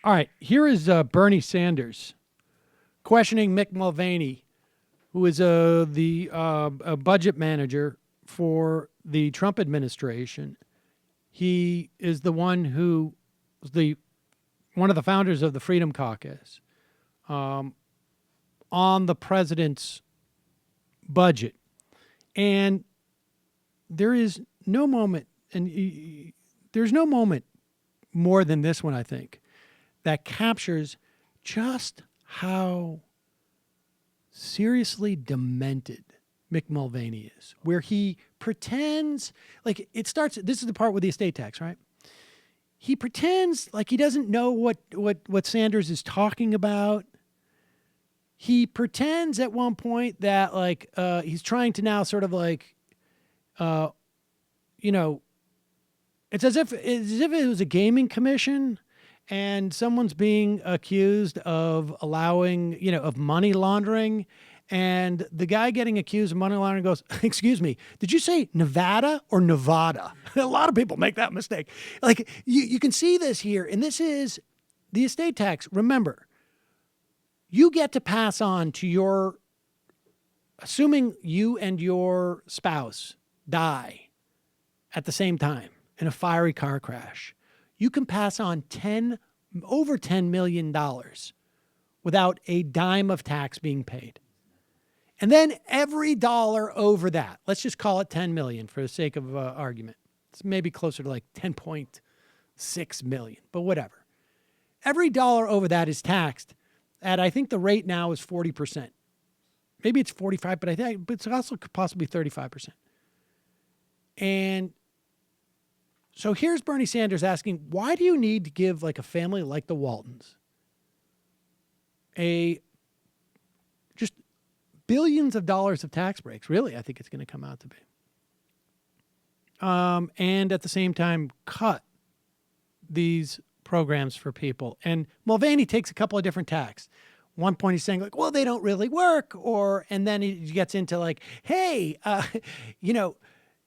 All right, here is Bernie Sanders questioning Mick Mulvaney, who is the a budget manager for the Trump administration. He is the one who was one of the founders of the Freedom Caucus on the president's budget. And there is no moment, and there's no moment more than this one, I think, that captures just how seriously demented Mick Mulvaney is, where he pretends like it starts. This is the part with the estate tax, right? He pretends like he doesn't know what Sanders is talking about. He pretends at one point that he's trying to now sort of it's as if it was a gaming commission and someone's being accused of allowing, of money laundering. And the guy getting accused of money laundering goes, excuse me, did you say Nevada or Nevada? A lot of people make that mistake. Like you can see this here. And this is the estate tax. Remember, you get to pass on to assuming you and your spouse die at the same time in a fiery car crash, you can pass on over $10 million without a dime of tax being paid. And then every dollar over that, let's just call it 10 million for the sake of argument. It's maybe closer to like 10.6 million, but whatever. Every dollar over that is taxed at, I think the rate now is 40%. Maybe it's 45, but it's also possibly 35%. And so here's Bernie Sanders asking, why do you need to give like a family like the Waltons just billions of dollars of tax breaks? Really, I think it's going to come out to be. And at the same time, cut these programs for people. And Mulvaney takes a couple of different tacks. One point he's saying like, well, they don't really work. And then he gets into like, hey,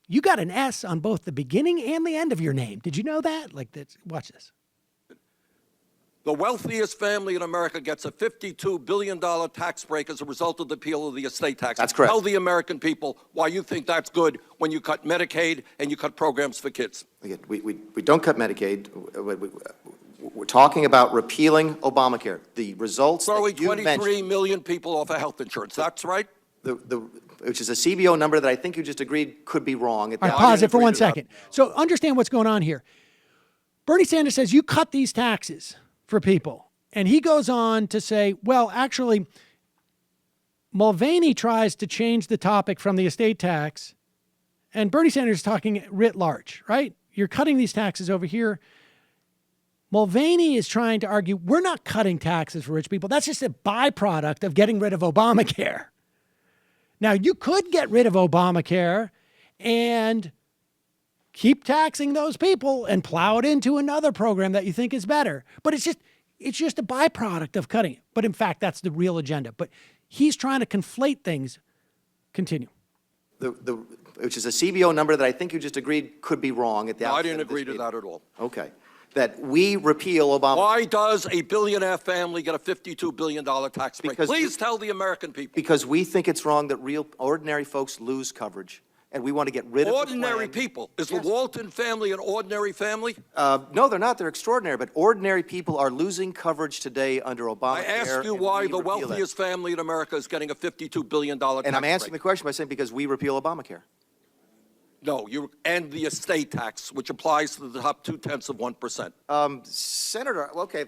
you got an S on both the beginning and the end of your name. Did you know that? Watch this. The wealthiest family in America gets a $52 billion tax break as a result of the repeal of the estate tax. That's correct. Tell the American people why you think that's good when you cut Medicaid and you cut programs for kids. Again, we don't cut Medicaid. We're talking about repealing Obamacare. The results Throwing that you 23 mentioned, million people off of health insurance. That's right. which is a CBO number that I think you just agreed could be wrong. All right, pause it for 1 second. So understand what's going on here. Bernie Sanders says you cut these taxes for people. And he goes on to say, well, actually, Mulvaney tries to change the topic from the estate tax. And Bernie Sanders is talking writ large, right? You're cutting these taxes over here. Mulvaney is trying to argue, we're not cutting taxes for rich people. That's just a byproduct of getting rid of Obamacare. Now, you could get rid of Obamacare and keep taxing those people and plow it into another program that you think is better. But it's just a byproduct of cutting it. But in fact, that's the real agenda. But he's trying to conflate things. Continue. Which is a CBO number that I think you just agreed could be wrong at the outset. I didn't agree to that at all. Okay. That we repeal Obama. Why does a billionaire family get a $52 billion tax break? Please tell the American people. Because we think it's wrong that real ordinary folks lose coverage. And we want to get rid of ordinary people. Is the Walton family an ordinary family? No, they're not. They're extraordinary. But ordinary people are losing coverage today under Obamacare. I asked you why the wealthiest family in America is getting a $52 billion tax break. And I'm answering the question by saying because we repeal Obamacare. No, you end the estate tax, which applies to the top 0.2%. Senator, okay,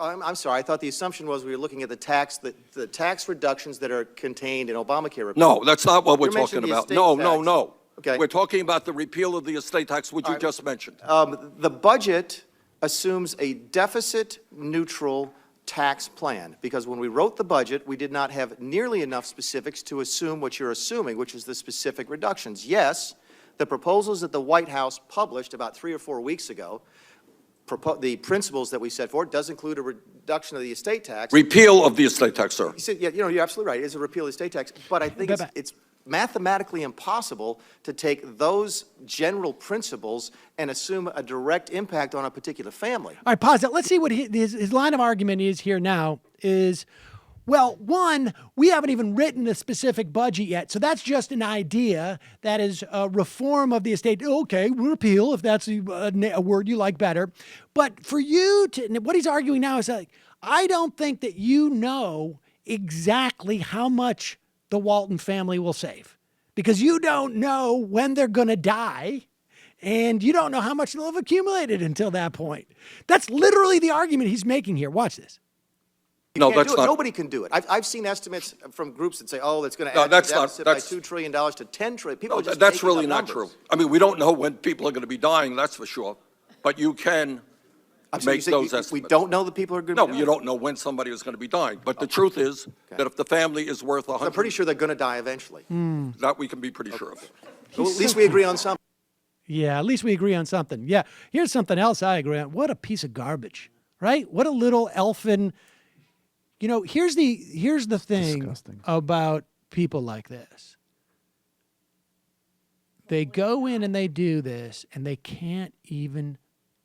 I'm sorry. I thought the assumption was we were looking at the tax reductions that are contained in Obamacare repeal. No, that's not what we're talking about. No. Okay. We're talking about the repeal of the estate tax, which you just mentioned. The budget assumes a deficit-neutral tax plan because when we wrote the budget, we did not have nearly enough specifics to assume what you're assuming, which is the specific reductions. Yes, the proposals that the White House published about 3 or 4 weeks ago, the principles that we set forward does include a reduction of the estate tax. Repeal of the estate tax, sir. Yeah, you're absolutely right. It is a repeal of the estate tax, but I think it's mathematically impossible to take those general principles and assume a direct impact on a particular family. All right, pause it. Let's see what his line of argument is here now is, well, one, we haven't even written a specific budget yet. So that's just an idea. That is a reform of the estate. Okay, repeal if that's a word you like better. But for you to, what he's arguing now is like, I don't think that you know exactly how much the Walton family will save because you don't know when they're going to die and you don't know how much they'll have accumulated until that point. That's literally the argument he's making here. Watch this. No, that's not. Nobody can do it. I've seen estimates from groups that say, oh, that's going to No, add the that's not- deficit by that's- $2 trillion to $10 trillion. People No, are just that's making really up not numbers. true. I mean, we don't know when people are going to be dying, that's for sure. But you can I'm sorry, make you say those we estimates. don't know that people are going to No, be you dying? don't know when somebody is going to be dying. But the truth is that if the family is worth 100, I'm pretty sure they're going to die eventually. that we can be pretty sure of. Well, at least we agree on something. Yeah, at least we agree on something. Yeah, here's something else I agree on. What a piece of garbage, right? What a little elfin. You know, here's the thing Disgusting. about people like this. They go in and they do this, and they can't even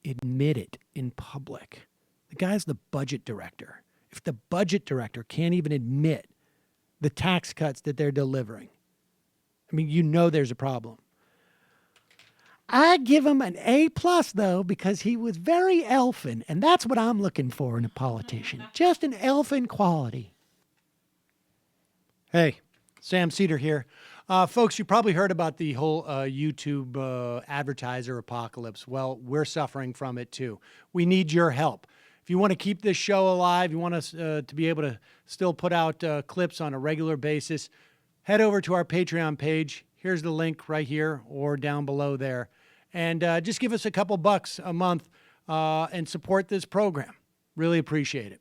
admit it in public. The guy's the budget director. If the budget director can't even admit the tax cuts that they're delivering, I mean, you know there's a problem. I give him an A+ though, because he was very elfin, and that's what I'm looking for in a politician. Just an elfin quality. Hey, Sam Seder here. Folks, you probably heard about the whole YouTube advertiser apocalypse. Well, we're suffering from it too. We need your help. If you want to keep this show alive, you want us to be able to still put out clips on a regular basis, head over to our Patreon page. Here's the link right here or down below there. And just give us a couple bucks a month and support this program. Really appreciate it.